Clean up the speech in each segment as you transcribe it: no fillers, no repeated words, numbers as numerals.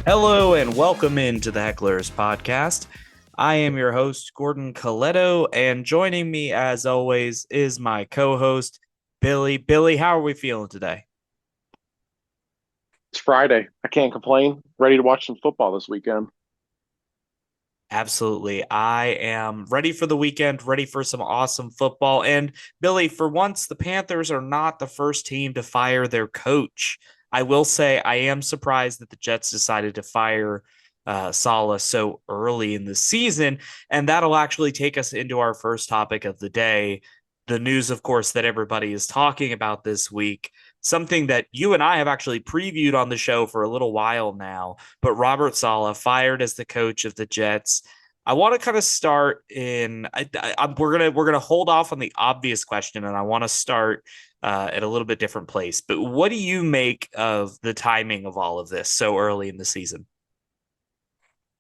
Hello and welcome into the Hecklers podcast. I am your host, Gordon Coletto, and joining me as always is my co-host, Billy. Billy, how are we feeling today? It's Friday. I can't complain. Ready to watch some football this weekend. Absolutely. I am ready for the weekend, ready for some awesome football. And Billy, for once, the Panthers are not the first team to fire their coach. I will say I am surprised that the Jets decided to fire Salah so early in the season. And that'll actually take us into our first topic of the day. The news, of course, that everybody is talking about this week, something that you and I have actually previewed on the show for a little while now, but Robert Saleh fired as the coach of the Jets. I want to kind of start in. We're gonna hold off on the obvious question, and I want to start at a little bit different place. But what do you make of the timing of all of this so early in the season?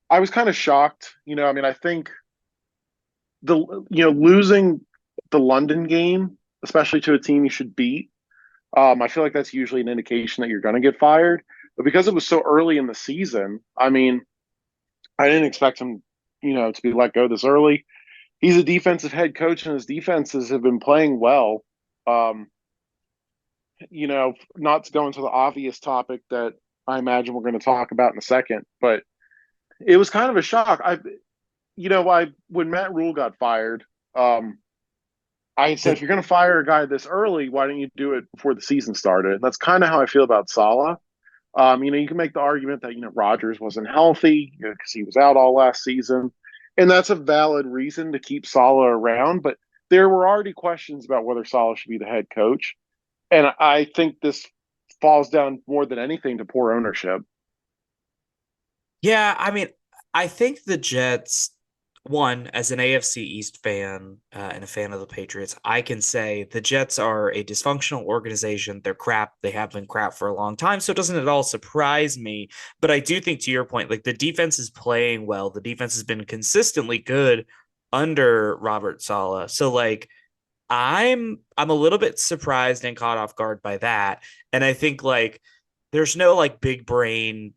I was kind of shocked. I think losing the London game, especially to a team you should beat, I feel like that's usually an indication that you're going to get fired. But because it was so early in the season, I didn't expect him, to be let go this early. He's a defensive head coach, and his defenses have been playing well. Um, not to go into the obvious topic that I imagine we're going to talk about in a second, but it was kind of a shock. I when Matt Rule got fired, I said if you're going to fire a guy this early, why don't you do it before the season started? And that's kind of how I feel about Salah. You can make the argument that Rodgers wasn't healthy because he was out all last season, and that's a valid reason to keep Salah around. But there were already questions about whether Salah should be the head coach, and I think this falls down more than anything to poor ownership. Yeah, I mean, I think the Jets, one, as an AFC East fan and a fan of the Patriots, I can say the Jets are a dysfunctional organization. They're crap. They have been crap for a long time. So it doesn't at all surprise me. But I do think, to your point, like the defense is playing well. The defense has been consistently good under Robert Saleh. So like I'm a little bit surprised and caught off guard by that. And I think like there's no like big brain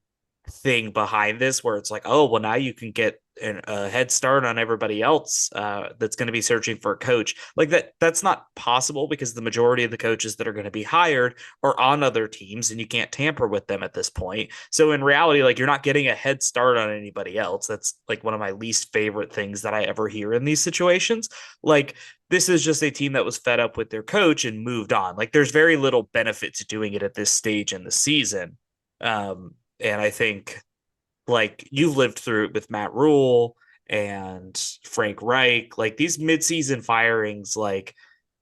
thing behind this where it's like, oh, well, now you can get a head start on everybody else that's going to be searching for a coach. Like that's not possible because the majority of the coaches that are going to be hired are on other teams and you can't tamper with them at this point. So in reality, like you're not getting a head start on anybody else. That's like one of my least favorite things that I ever hear in these situations. Like this is just a team that was fed up with their coach and moved on. Like there's very little benefit to doing it at this stage in the season. And I think like you've lived through it with Matt Rule and Frank Reich, like these midseason firings, like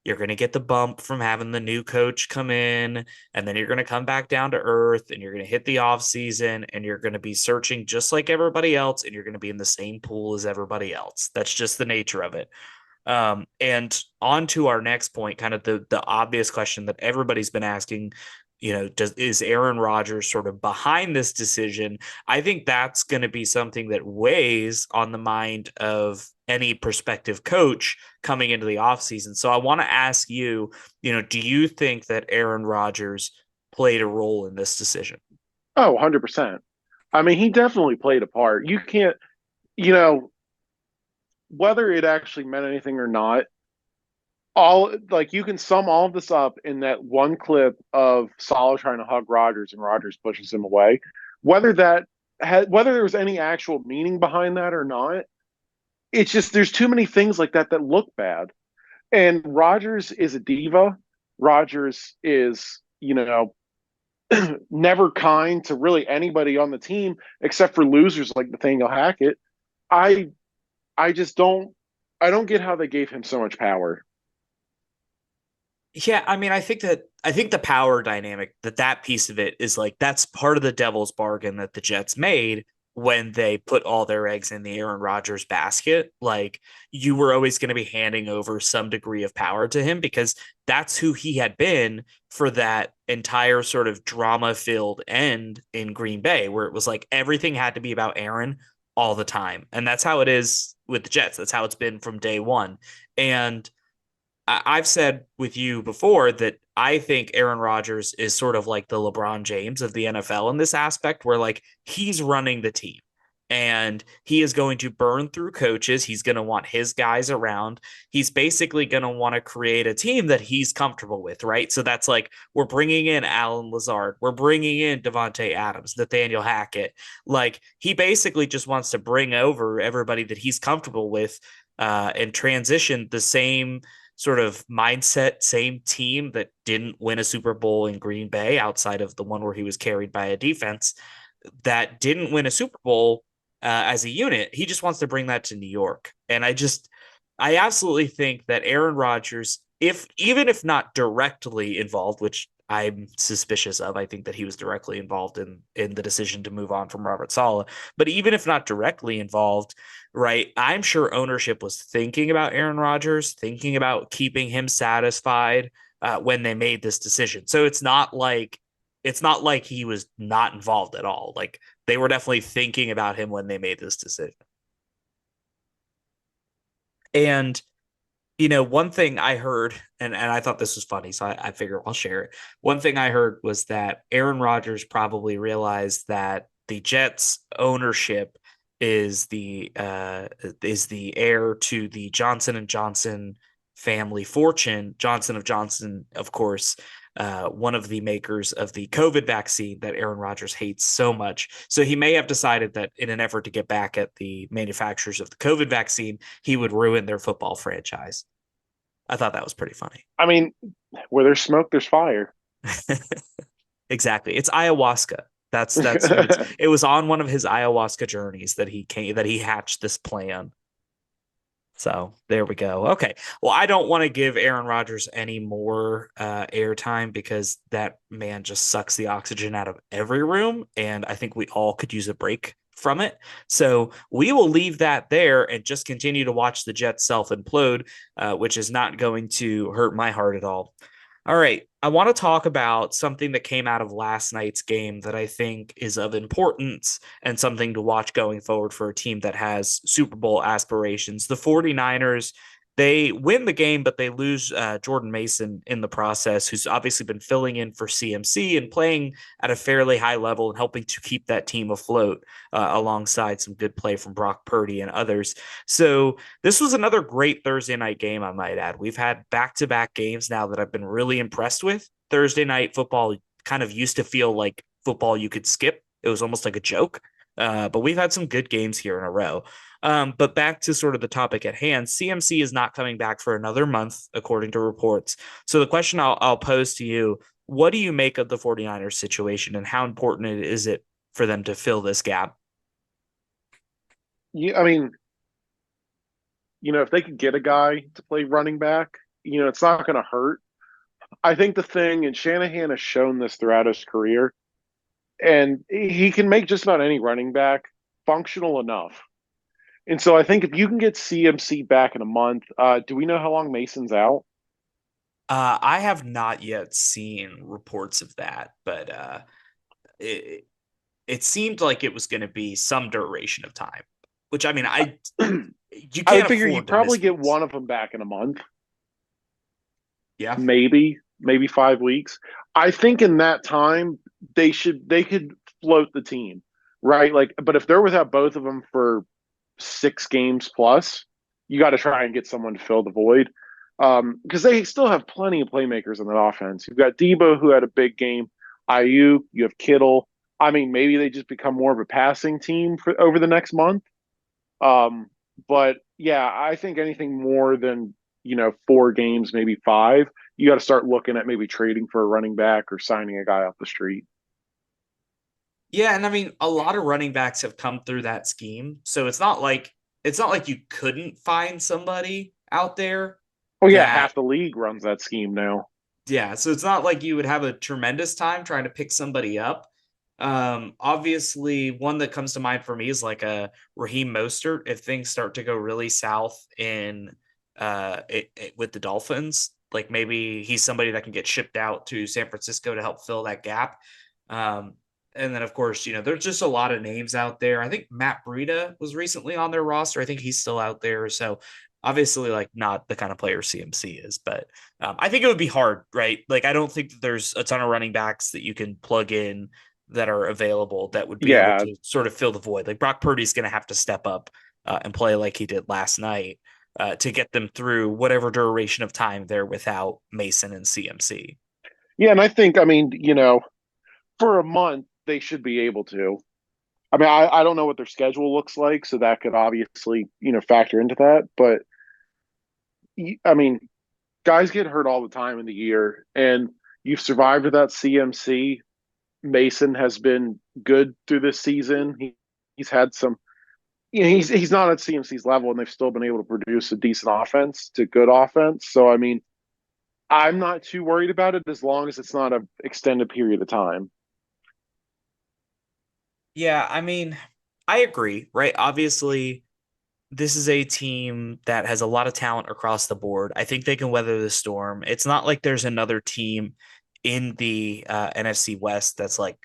you're going to get the bump from having the new coach come in, and then you're going to come back down to earth and you're going to hit the off season and you're going to be searching just like everybody else and you're going to be in the same pool as everybody else. That's just the nature of it. And on to our next point, kind of the obvious question that everybody's been asking, is Aaron Rodgers sort of behind this decision? I think that's going to be something that weighs on the mind of any prospective coach coming into the offseason. So I want to ask you, do you think that Aaron Rodgers played a role in this decision? Oh, 100%. I mean, he definitely played a part. You can't, you know, whether it actually meant anything or not, all like you can sum all of this up in that one clip of Salah trying to hug Rodgers and Rodgers pushes him away. Whether that whether there was any actual meaning behind that or not, it's just there's too many things like that that look bad. And Rodgers is a diva. Rodgers is, never kind to really anybody on the team except for losers like Nathaniel Hackett. I I just don't get how they gave him so much power. Yeah, I mean, I think the power dynamic that piece of it is like that's part of the devil's bargain that the Jets made when they put all their eggs in the Aaron Rodgers basket. Like you were always going to be handing over some degree of power to him because that's who he had been for that entire sort of drama-filled end in Green Bay, where it was like everything had to be about Aaron all the time. And that's how it is with the Jets. That's how it's been from day one. And I've said with you before that I think Aaron Rodgers is sort of like the LeBron James of the NFL in this aspect, where like he's running the team and he is going to burn through coaches. He's going to want his guys around. He's basically going to want to create a team that he's comfortable with, right? So that's like we're bringing in Alan Lazard, we're bringing in Devontae Adams, Nathaniel Hackett. Like he basically just wants to bring over everybody that he's comfortable with and transition the same sort of mindset, same team that didn't win a Super Bowl in Green Bay outside of the one where he was carried by a defense that didn't win a Super Bowl as a unit. He just wants to bring that to New York. And I absolutely think that Aaron Rodgers, if even if not directly involved, which I'm suspicious of, I think that he was directly involved in the decision to move on from Robert Saleh. But even if not directly involved, right, I'm sure ownership was thinking about Aaron Rodgers, thinking about keeping him satisfied when they made this decision. So it's not like he was not involved at all. Like they were definitely thinking about him when they made this decision. And one thing I heard, and I thought this was funny, so I figure I'll share it. One thing I heard was that Aaron Rodgers probably realized that the Jets ownership is the heir to the Johnson and Johnson family fortune. Johnson of Johnson, of course, one of the makers of the COVID vaccine that Aaron Rodgers hates so much. So he may have decided that in an effort to get back at the manufacturers of the COVID vaccine, he would ruin their football franchise. I thought that was pretty funny. I mean, where there's smoke, there's fire. Exactly. It's ayahuasca. That's what it was on one of his ayahuasca journeys that he hatched this plan. So there we go. Okay. Well, I don't want to give Aaron Rodgers any more airtime because that man just sucks the oxygen out of every room. And I think we all could use a break from it. So we will leave that there and just continue to watch the Jets self implode, which is not going to hurt my heart at all. All right. I want to talk about something that came out of last night's game that I think is of importance and something to watch going forward for a team that has Super Bowl aspirations. The 49ers, they win the game, but they lose Jordan Mason in the process, who's obviously been filling in for CMC and playing at a fairly high level and helping to keep that team afloat alongside some good play from Brock Purdy and others. So this was another great Thursday night game, I might add. We've had back-to-back games now that I've been really impressed with. Thursday night football kind of used to feel like football you could skip. It was almost like a joke. But we've had some good games here in a row. But back to sort of the topic at hand, CMC is not coming back for another month, according to reports. So the question I'll pose to you, what do you make of the 49ers situation and how important is it for them to fill this gap? Yeah, I mean, if they could get a guy to play running back, it's not going to hurt. I think the thing, and Shanahan has shown this throughout his career, and he can make just about any running back functional enough. And so I think if you can get CMC back in a month, do we know how long Mason's out? I have not yet seen reports of that, but it, it seemed like it was going to be some duration of time, which I mean, you I would can't figure afford you'd to miss probably get weeks. one of them back in a month, Yeah. maybe 5 weeks. I think in that time they could float the team, right? Like, but if they're without both of them for 6 games plus, you got to try and get someone to fill the void. Because they still have plenty of playmakers in that offense. You've got Debo, who had a big game. IU, you have Kittle. I mean, maybe they just become more of a passing team for over the next month. Um, but yeah, I think anything more than 4 games, maybe five, you got to start looking at maybe trading for a running back or signing a guy off the street. Yeah, and I mean, a lot of running backs have come through that scheme, so it's not like you couldn't find somebody out there Oh yeah, that half the league runs that scheme now. yeah, so it's not like you would have a tremendous time trying to pick somebody up. Obviously, one that comes to mind for me is like a Raheem Mostert. If things start to go really south in with the Dolphins, like maybe he's somebody that can get shipped out to San Francisco to help fill that gap. Um, And then, of course, there's just a lot of names out there. I think Matt Breida was recently on their roster. I think he's still out there. So obviously, like, not the kind of player CMC is, but I think it would be hard, right? Like, I don't think that there's a ton of running backs that you can plug in that are available that would be able Yeah, to sort of fill the void. Like, Brock Purdy's going to have to step up and play like he did last night to get them through whatever duration of time they're without Mason and CMC. yeah, and I think, I mean, for a month they should be able to. I mean, I don't know what their schedule looks like, so that could obviously, factor into that. But I mean, guys get hurt all the time in the year, and you've survived without CMC. Mason has been good through this season. He's had some. He's not at CMC's level, and they've still been able to produce a decent offense to good offense. So I mean, I'm not too worried about it as long as it's not an extended period of time. Yeah, I mean, I agree, right? Obviously, this is a team that has a lot of talent across the board. I think they can weather the storm. It's not like there's another team in the NFC West that's like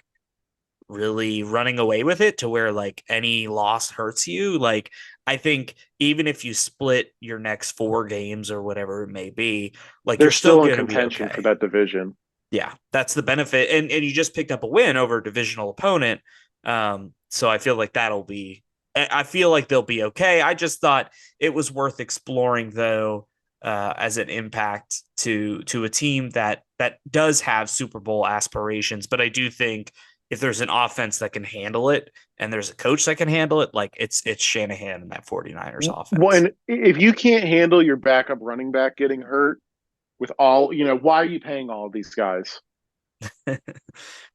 really running away with it to where like any loss hurts you. Like, I think even if you split your next 4 games or whatever it may be, like They're you're still still in going to be contention for okay. that division. Yeah, that's the benefit. And you just picked up a win over a divisional opponent. So I feel like I feel like they'll be okay. I just thought it was worth exploring though, as an impact to a team that does have Super Bowl aspirations. But I do think if there's an offense that can handle it and there's a coach that can handle it, like it's Shanahan and that 49ers Well, offense. and if you can't handle your backup running back getting hurt with all, why are you paying all of these guys?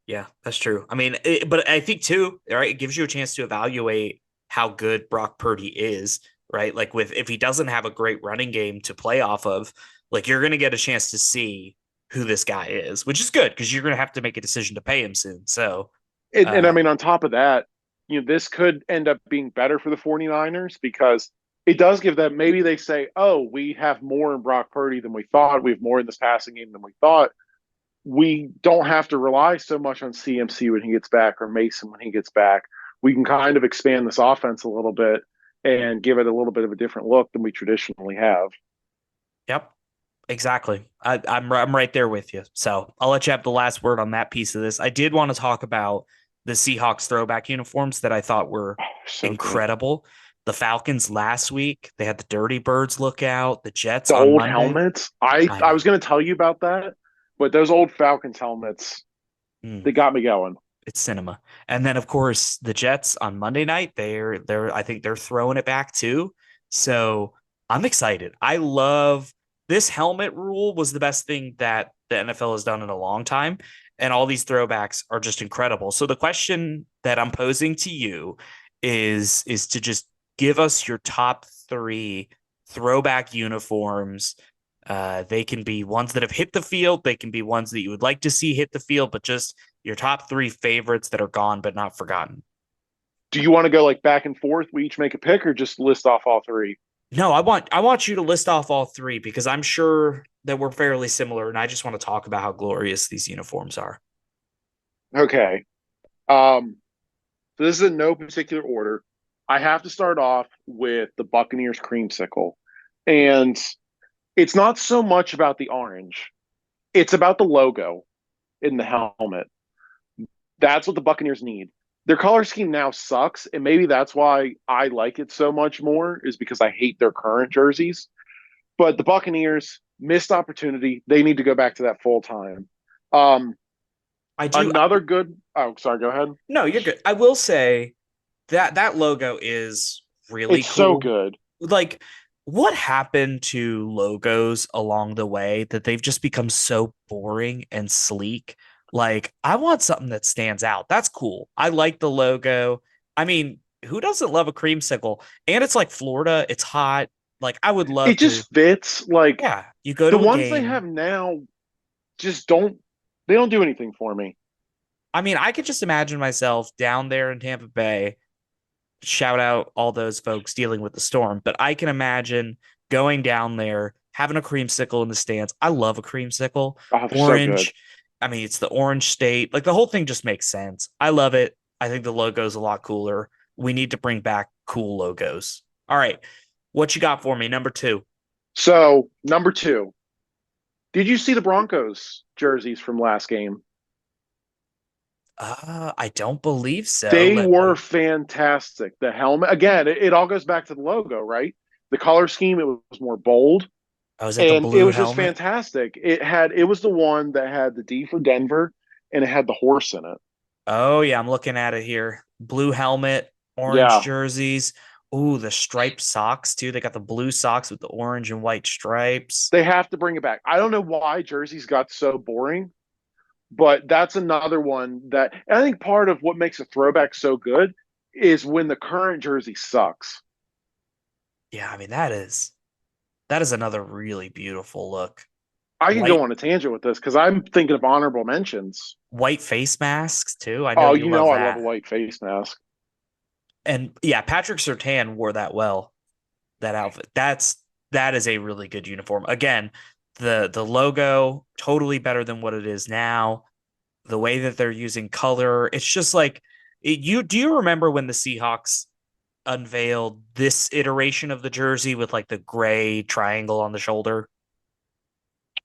Yeah, that's true. I mean, but I think too, right? It gives you a chance to evaluate how good Brock Purdy is, right? Like with if he doesn't have a great running game to play off of, like you're going to get a chance to see who this guy is, which is good because you're going to have to make a decision to pay him soon. So, And I uh, mean, on top of that, this could end up being better for the 49ers because it does give them maybe they say, oh, we have more in Brock Purdy than we thought. We have more in this passing game than we thought. We don't have to rely so much on CMC when he gets back or Mason when he gets back. We can kind of expand this offense a little bit and give it a little bit of a different look than we traditionally have. yep, exactly. I'm right there with you. So I'll let you have the last word on that piece of this. I did want to talk about the Seahawks throwback uniforms that I thought were Oh, so good. incredible. The Falcons last week, they had the Dirty Birds look out, the Jets The on old Monday. helmets. I I I was know. going to tell you about that, but those old Falcons helmets, Mm, they got me going. it's cinema. And then of course the Jets on Monday night, they're I think they're throwing it back too. So I'm excited. I love this helmet rule was the best thing that the NFL has done in a long time. And all these throwbacks are just incredible. So the question that I'm posing to you is to just give us your top three throwback uniforms. They can be ones that have hit the field. They can be ones that you would like to see hit the field, but just your top three favorites that are gone but not forgotten. Do you want to go like back and forth? We each make a pick or just list off all three? No, I want you to list off all three because I'm sure that we're fairly similar, and I just want to talk about how glorious these uniforms are. Okay. Um, so this is in no particular order. I have to start off with the Buccaneers creamsicle. And it's not so much about the orange. It's about the logo in the helmet. That's what the Buccaneers need. Their color scheme now sucks, and maybe that's why I like it so much more, is because I hate their current jerseys. But the Buccaneers missed opportunity. They need to go back to that full time. Um, I do. another good. Oh, sorry. Go ahead. No, you're good. I will say that that logo is really It's so cool. good. Like, what happened to logos along the way that they've just become so boring and sleek? Like, I want something that stands out. That's cool. I like the logo. I mean, who doesn't love a creamsicle? And it's like Florida, it's hot. Like, I would love It to, just fits. Like yeah, you go the to a ones they game. have now, just don't. They don't do anything for me. I mean, I could just imagine myself down there in Tampa Bay. Shout out all those folks dealing with the storm, but I can imagine going down there, having a creamsicle in the stands. I love a creamsicle. Oh, they're so good. Orange, I mean, it's the orange state. Like the whole thing just makes sense. I love it. I think the logo's a lot cooler. We need to bring back cool logos. All right. What you got for me? Number two. So, number two, did you see the Broncos jerseys from last game? I don't believe so. They Let were me. fantastic. The helmet, again, it all goes back to the logo, right? The color scheme, it was more bold, I was at the and it blue was just helmet. fantastic. It was the one that had the D for Denver, and it had the horse in it. Oh yeah, I'm looking at it here. Blue helmet, orange Yeah, jerseys. Ooh, the striped socks too. They got the blue socks with the orange and white stripes. they have to bring it back. I don't know why jerseys got so boring, but that's another one that I think part of what makes a throwback so good is when the current jersey sucks. Yeah, I mean that is another really beautiful look. I could White go on a tangent with this because I'm thinking of honorable mentions. white face masks too. I know Oh, you you know love I love a that. white face mask. And yeah, Patrick Surtain wore that well. That outfit. That is a really good uniform. Again, the logo totally better than what it is now. The way that they're using color, it's just like you do you remember when the Seahawks unveiled this iteration of the jersey with like the gray triangle on the shoulder?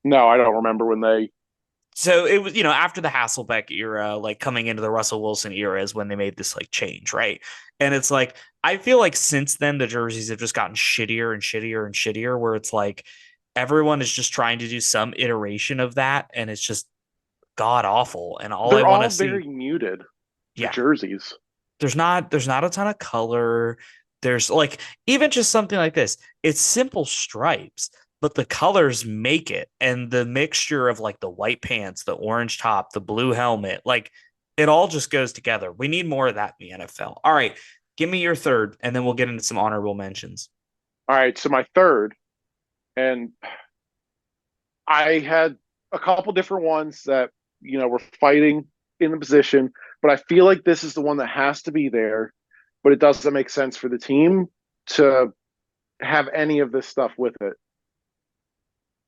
No, I don't remember when they. So it was, after the Hasselbeck era, like coming into the Russell Wilson era is when they made this like change, right? And it's like I feel like since then the jerseys have just gotten shittier and shittier and shittier, where it's like everyone is just trying to do some iteration of that, and it's just god awful. And all I They're want to all see, very muted. The yeah, jerseys. there's not a ton of color. There's like even just something like this. It's simple stripes, but the colors make it. And the mixture of like the white pants, the orange top, the blue helmet, like it all just goes together. We need more of that in the NFL. All right, give me your third, and then we'll get into some honorable mentions. All right, so my third, and I had a couple different ones that were fighting in the position, but I feel like this is the one that has to be there. But it doesn't make sense for the team to have any of this stuff with it.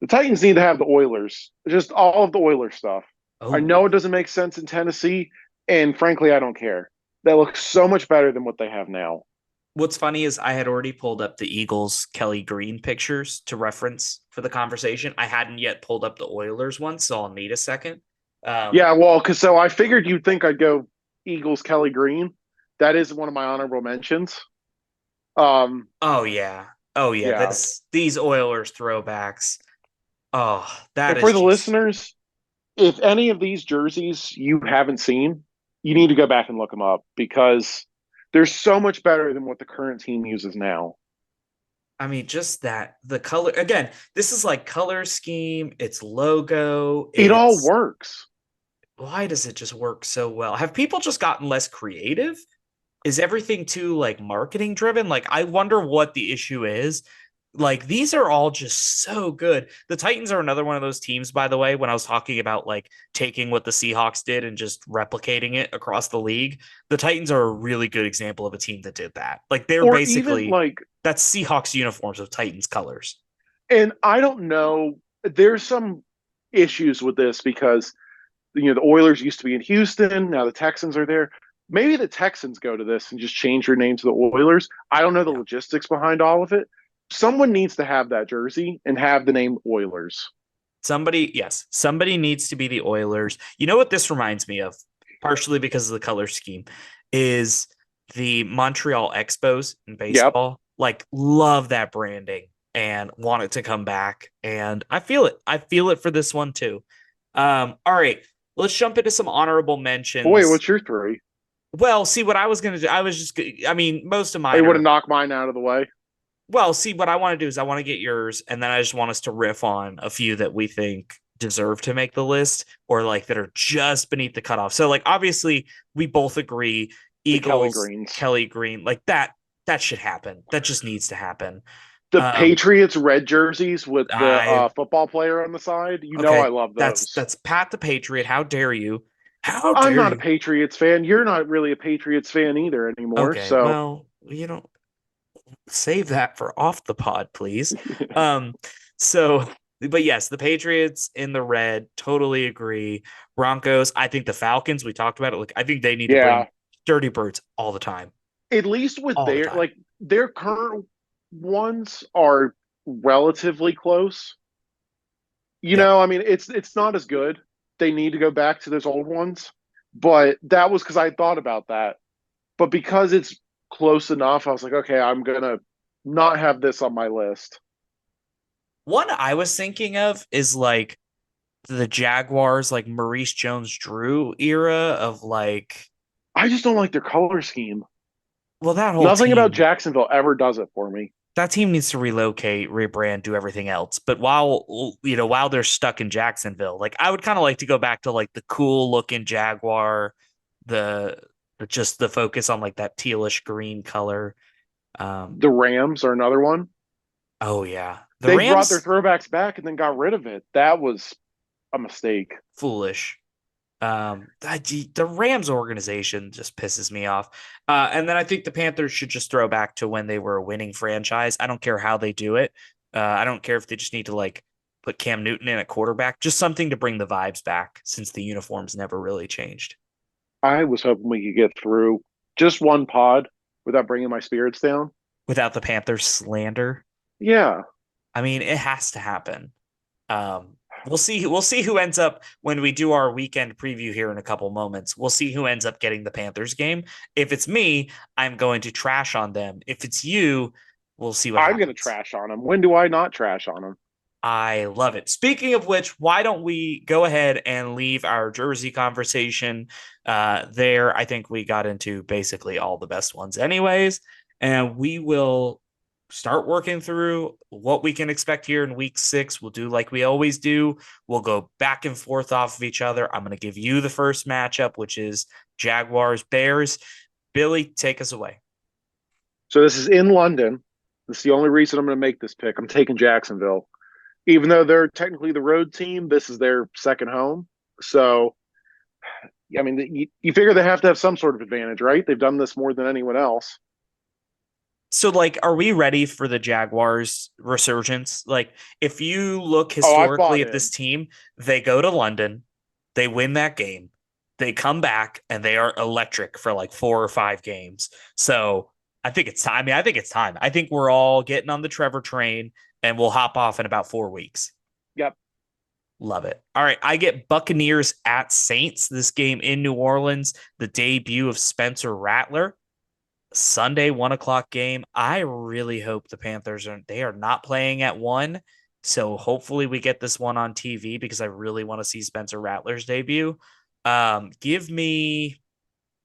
The Titans need to have the Oilers, just all of the Oilers stuff. I Oh, know it doesn't make sense in Tennessee, and frankly, I don't care. That looks so much better than what they have now. what's funny is I had already pulled up the Eagles Kelly Green pictures to reference for the conversation. I hadn't yet pulled up the Oilers one, so I'll need a second. Um, Yeah, well, because so I figured you'd think I'd go Eagles Kelly Green. That is one of my honorable mentions. Um, oh yeah, oh yeah. yeah, These Oilers throwbacks. Oh, that and is for the just. listeners, if any of these jerseys you haven't seen, you need to go back and look them up because they're so much better than what the current team uses now. I mean, just that the color again. This is like color scheme. It's logo. It all It's works. why does it just work so well? Have people just gotten less creative? Is everything too like marketing driven? Like, I wonder what the issue is. Like, these are all just so good. The Titans are another one of those teams, by the way, when I was talking about like taking what the Seahawks did and just replicating it across the league. The Titans are a really good example of a team that did that. Like, they're Or even basically like, that's Seahawks uniforms of Titans colors. and I don't know, there's some issues with this because the Oilers used to be in Houston. Now the Texans are there. Maybe the Texans go to this and just change their name to the Oilers. I don't know the Yeah. logistics behind all of it. Someone needs to have that jersey and have the name Oilers. Somebody needs to be the Oilers. You know what this reminds me of, partially because of the color scheme, is the Montreal Expos in Yep. baseball. Like, love that branding and want it to come back. And I feel it. I feel it for this one too. All right, let's jump into some honorable Boy, mentions. what's your three? Well, see what I was gonna do. I mean, most of Oh, you mine want to are knock mine out of the way? well, see, what I want to do is I want to get yours, and then I just want us to riff on a few that we think deserve to make the list or like that are just beneath the cutoff. So, like, obviously, we both agree The Kelly Eagles, Greens. Kelly Green, like that should happen. That just needs to happen. The Um, Patriots red jerseys with the I football player on the side. You know I okay, love that's those. that's Pat the Patriot. How dare you? How I'm dare not a you? Patriots fan. You're not really a Patriots fan either anymore. Okay, So well, save that for off the pod, please. Um, so But yes, the Patriots in the red, totally agree. Broncos, I think the Falcons, we talked about it. Like, I think they need to bring Yeah, dirty birds all the time. at least with All the time. their current ones are relatively close. Yep. I mean, it's not as good. They need to go back to those old ones, but that was because I thought about that. But because it's close enough, I was like, okay, I'm gonna not have this on my list. One I was thinking of is like the Jaguars, like Maurice Jones Drew era of like, I just don't like their color scheme. well, that whole Nothing about team, Jacksonville ever does it for me. that team needs to relocate, rebrand, do everything else. But while they're stuck in Jacksonville, like I would kind of like to go back to like the cool looking Jaguar, the, just the focus on like that tealish green color. Um, The Rams are another one. oh yeah, the They brought their Rams throwbacks back and then got rid of it. That was a mistake. foolish. The Rams organization just pisses me off. And then I think the Panthers should just throw back to when they were a winning franchise. I don't care how they do it. I don't care if they just need to like put Cam Newton in at quarterback, just something to bring the vibes back since the uniforms never really changed I was hoping we could get through just one pod without bringing my spirits down. without the Panthers slander. Yeah, I mean, it has to happen. We'll see. We'll see who ends up when we do our weekend preview here in a couple moments. We'll see who ends up getting the Panthers game. If it's me, I'm going to trash on them. If it's you, we'll see what I'm going to happens. trash on them. When do I not trash on them? I love it. Speaking of which, why don't we go ahead and leave our jersey conversation there? I think we got into basically all the best ones, anyways, and we will start working through what we can expect here in week 6. We'll do like we always do. We'll go back and forth off of each other. I'm going to give you the first matchup, which is Jaguars Bears. Billy, take us away. So this is in London. This is the only reason I'm going to make this pick. I'm taking Jacksonville. Even though they're technically the road team, this is their second home. So, I mean, you figure they have to have some sort of advantage, right? They've done this more than anyone else. So, like, are we ready for the Jaguars resurgence? Like, if you look Oh, I've historically bought at this in. team, they go to London, they win that game, they come back, and they are electric for like 4 or 5 games. So, I think it's time. I mean, I think it's time. I think we're all getting on the Trevor train, and we'll hop off in about 4 weeks. Yep. Love it. All right. I get Buccaneers at Saints. This game in New Orleans, the debut of Spencer Rattler. Sunday 1 o'clock game. I really hope the Panthers are not playing at 1. So hopefully we get this one on TV because I really want to see Spencer Rattler's debut. Give me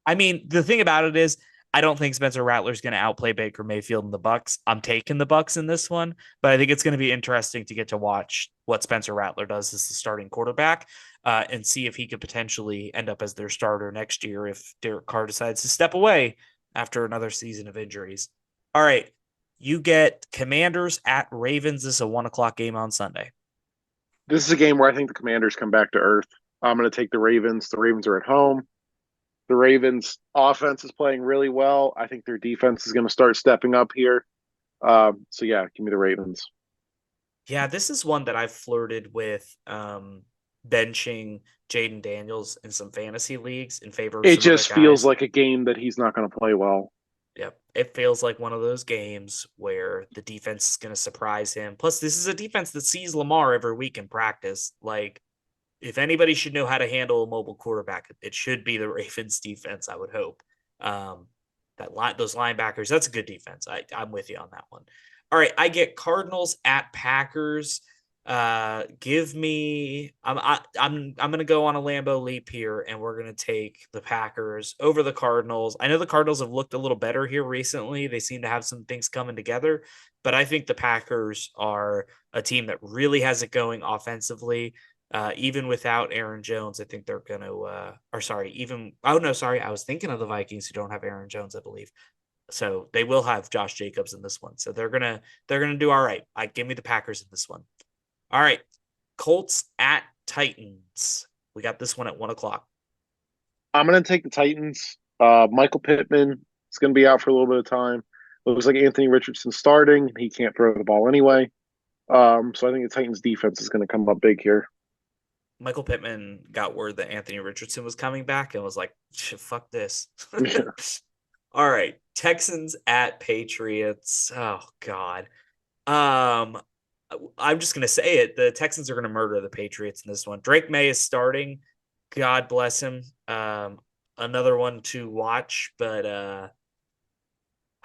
I mean, the thing about it is I don't think Spencer Rattler's going to outplay Baker Mayfield and the Bucks. I'm taking the Bucks in this one, but I think it's going to be interesting to get to watch what Spencer Rattler does as the starting quarterback and see if he could potentially end up as their starter next year if Derek Carr decides to step away after another season of injuries. All right, you get Commanders at Ravens. This is a 1 o'clock game on Sunday. This is a game where I think the Commanders come back to earth. I'm going to take the Ravens. The Ravens are at home. The Ravens' offense is playing really well. I think their defense is going to start stepping up here. So yeah, give me the Ravens. Yeah, this is one that I've flirted with benching Jaden Daniels in some fantasy leagues in favor of It some other just feels guys. like a game that he's not going to play well. Yep. It feels like one of those games where the defense is going to surprise him. Plus, this is a defense that sees Lamar every week in practice. Like, if anybody should know how to handle a mobile quarterback, it should be the Ravens defense, I would hope. Um, those linebackers, that's a good defense. I'm with you on that one. All right, I get Cardinals at Packers. Give me. I'm gonna go on a Lambeau leap here, and we're gonna take the Packers over the Cardinals. I know the Cardinals have looked a little better here recently. They seem to have some things coming together, but I think the Packers are a team that really has it going offensively. Even without Aaron Jones, I think they're going to, or sorry, even, oh no, sorry. I was thinking of the Vikings who don't have Aaron Jones, I believe. So they will have Josh Jacobs in this one. So they're going to do all right. Give me the Packers in this one. All right. Colts at Titans. We got this one at 1 o'clock. I'm going to take the Titans. Michael Pittman is going to be out for a little bit of time. Looks like Anthony Richardson starting. He can't throw the ball anyway. So I think the Titans defense is going to come up big here. Michael Pittman got word that Anthony Richardson was coming back and was like, fuck this. All right. Texans at Patriots. Oh God. Um, I'm just gonna say it. The Texans are gonna murder the Patriots in this one. Drake May is starting. God bless him. Another one to watch, but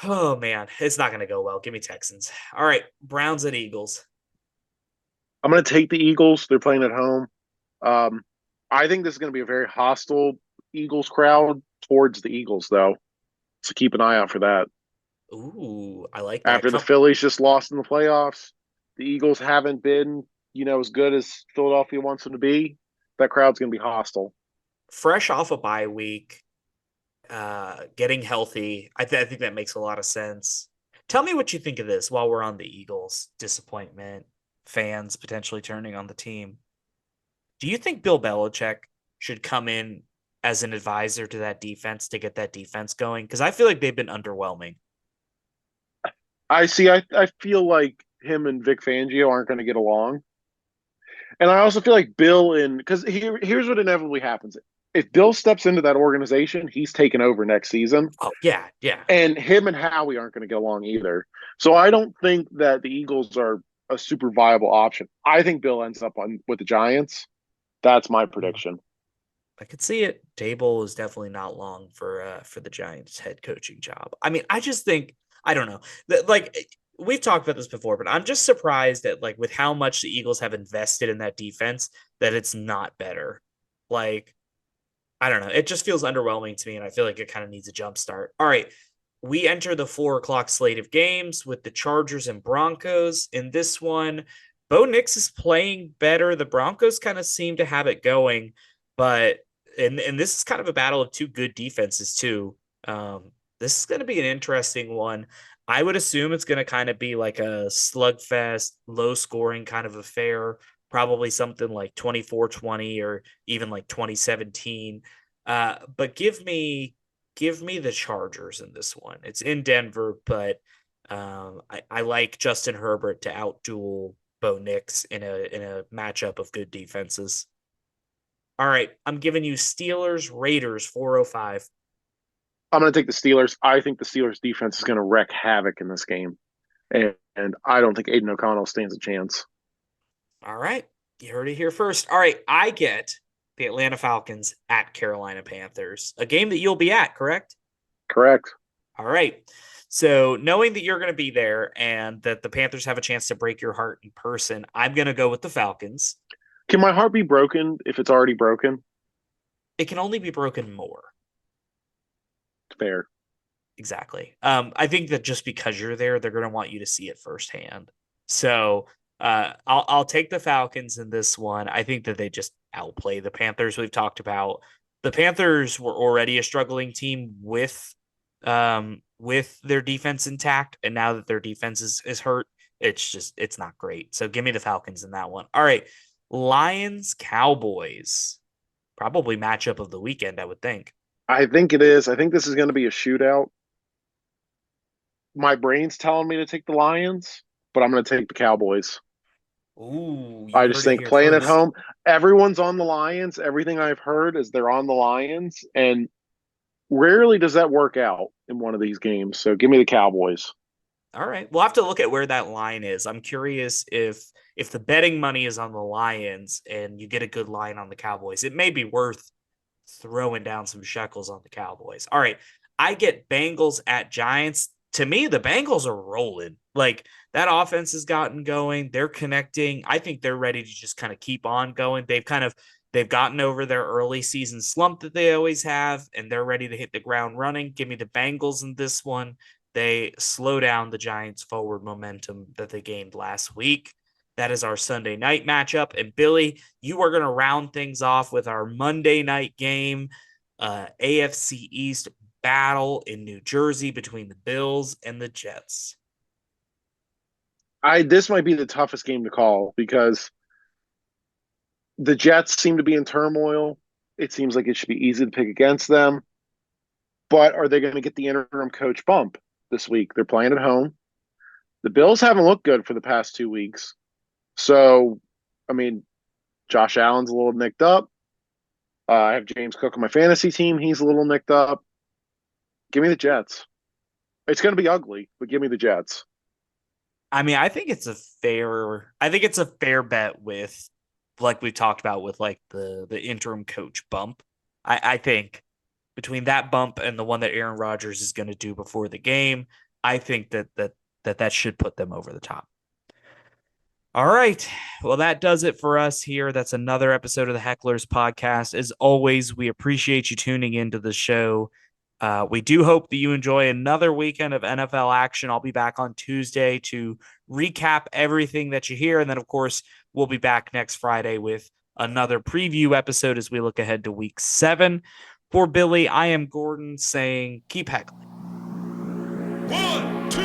oh man, it's not gonna go well. Give me Texans. All right, Browns at Eagles. I'm going to take the Eagles. They're playing at home. Um, I think this is going to be a very hostile Eagles crowd towards the Eagles, though. So keep an eye out for that. Ooh, I like that. After the Phillies just lost in the playoffs, the Eagles haven't been, as good as Philadelphia wants them to be. That crowd's going to be hostile. Fresh off a bye week, getting healthy. I think that makes a lot of sense. Tell me what you think of this while we're on the Eagles disappointment, fans potentially turning on the team. Do you think Bill Belichick should come in as an advisor to that defense to get that defense going? Because I feel like they've been underwhelming. I see. I feel like him and Vic Fangio aren't going to get along. And I also feel like Bill and because here's what inevitably happens. If Bill steps into that organization, he's taken over next season. Oh yeah, yeah. And him and Howie aren't going to get along either. So I don't think that the Eagles are a super viable option. I think Bill ends up on with the Giants. That's my prediction. I could see it. Dable is definitely not long for the Giants head coaching job. I mean, I just think I don't know. Like we've talked about this before, but I'm just surprised at like with how much the Eagles have invested in that defense that it's not better. Like I don't know. It just feels underwhelming to me, and I feel like it kind of needs a jump start. All right. We enter the 4 o'clock slate of games with the Chargers and Broncos. In this one, Bo Nix is playing better. The Broncos kind of seem to have it going, but and this is kind of a battle of two good defenses too. This is going to be an interesting one. I would assume it's going to kind of be like a slugfest, low scoring kind of affair, probably something like 24-20 or even like 2017. But give me the Chargers in this one. It's in Denver, but I like Justin Herbert to outduel Bo Nix in a matchup of good defenses. All right, I'm giving you Steelers Raiders 405. I'm going to take the Steelers. I think the Steelers defense is going to wreak havoc in this game. And I don't think Aiden O'Connell stands a chance. All right, you heard it here first. All right, I get the Atlanta Falcons at Carolina Panthers, a game that you'll be at, correct? Correct. All right. So, knowing that you're going to be there and that the Panthers have a chance to break your heart in person, I'm going to go with the Falcons. Can my heart be broken if it's already broken? It can only be broken more. Fair. Exactly. I think that just because you're there, they're going to want you to see it firsthand. So, I'll take the Falcons in this one. I think that they just outplay the Panthers. We've talked about the Panthers were already a struggling team with their defense intact, and now that their defense is hurt, it's not great. So give me the Falcons in that one. All right, Lions Cowboys, probably matchup of the weekend, I would think. I think it is. I think this is going to be a shootout. My brain's telling me to take the Lions, but I'm going to take the Cowboys. Ooh, you I just heard it think here playing at first. home, everyone's on the Lions. Everything I've heard is they're on the Lions, and rarely does that work out in one of these games. So give me the Cowboys. All right. We'll have to look at where that line is. I'm curious if the betting money is on the Lions and you get a good line on the Cowboys, it may be worth throwing down some shekels on the Cowboys. All right. I get Bengals at Giants. To me, the Bengals are rolling. Like that offense has gotten going. They're connecting. I think they're ready to just kind of keep on going. They've gotten over their early season slump that they always have, and they're ready to hit the ground running. Give me the Bengals in this one. They slow down the Giants' forward momentum that they gained last week. That is our Sunday night matchup. And Billy, you are going to round things off with our Monday night game, AFC East battle in New Jersey between the Bills and the Jets. I This might be the toughest game to call because the Jets seem to be in turmoil. It seems like it should be easy to pick against them. But are they going to get the interim coach bump this week? They're playing at home. The Bills haven't looked good for the past 2 weeks. So, I mean, Josh Allen's a little nicked up. I have James Cook on my fantasy team. He's a little nicked up. Give me the Jets. It's going to be ugly, but give me the Jets. I mean, I think it's a fair bet with like we talked about with like the interim coach bump. I think between that bump and the one that Aaron Rodgers is going to do before the game, I think that should put them over the top. All right. Well, that does it for us here. That's another episode of the Hecklers podcast. As always, we appreciate you tuning into the show. We do hope that you enjoy another weekend of NFL action. I'll be back on Tuesday to recap everything that you hear. And then, of course, we'll be back next Friday with another preview episode as we look ahead to week 7. For Billy, I am Gordon saying keep heckling. 1, 2,